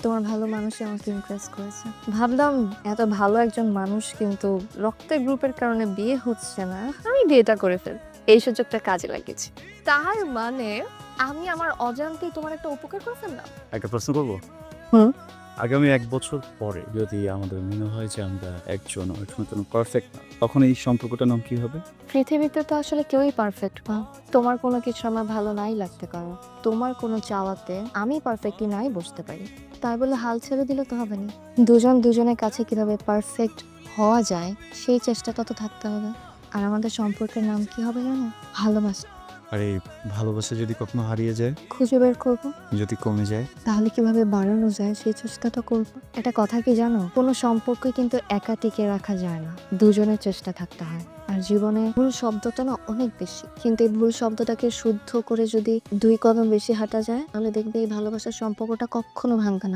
তোমার ভালো মানুষই আমাকে ইমপ্রেস করেছে। ভাবলাম এত ভালো একজন মানুষ কিন্তু রক্তের গ্রুপের কারণে বিয়ে হচ্ছে না, আমি বিয়েটা করে ফেল। এই সুযোগটা কাজে লাগিয়েছি। তার মানে আমি আমার অজান্তেই তোমার একটা উপকার করে ফেললাম। একটা প্রশ্ন করবো? হুম। আগামী ১ বছর পরে যদি আমাদের মনে হয় যে আমরা একজন আরেকজনের জন্য পারফেক্ট না, তখন এই সম্পর্কটার নাম কি হবে? পৃথিবীতে তো আসলে কেউই পারফেক্ট না। তোমার কোনো কিছু আমার ভালো নাই লাগতে পারো, তোমার কোনো চাওয়াতে আমি পারফেক্টলি নাই বসতে পারি। তাই বলে হাল ছেড়ে দিলে তো হবে না। দুজন দুজনের কাছে কিভাবে পারফেক্ট হওয়া যায় সেই চেষ্টাটা তো থাকতে হবে। আর আমাদের সম্পর্কের নাম কি হবে জানো? ভালোবাসা। আর এই ভালোবাসা যদি কখনো হারিয়ে যায়, খুঁজে বের করবো, যদি কমে যায়? তাহলে কিভাবে বাড়ানো যায় সেই চেষ্টাটা করবো। একটা কথা কি জানো, কোনো সম্পর্কে কিন্তু একা টিকে রাখা যায় না, দুজনের চেষ্টা থাকতে হয়। আর জীবনে ভুল শব্দটা না অনেক বেশি, কিন্তু এই ভুল শব্দটাকে শুদ্ধ করে যদি 2 কদম বেশি হাঁটা যায় তাহলে দেখবে এই ভালোবাসার সম্পর্কটা কখনো ভাঙবে না।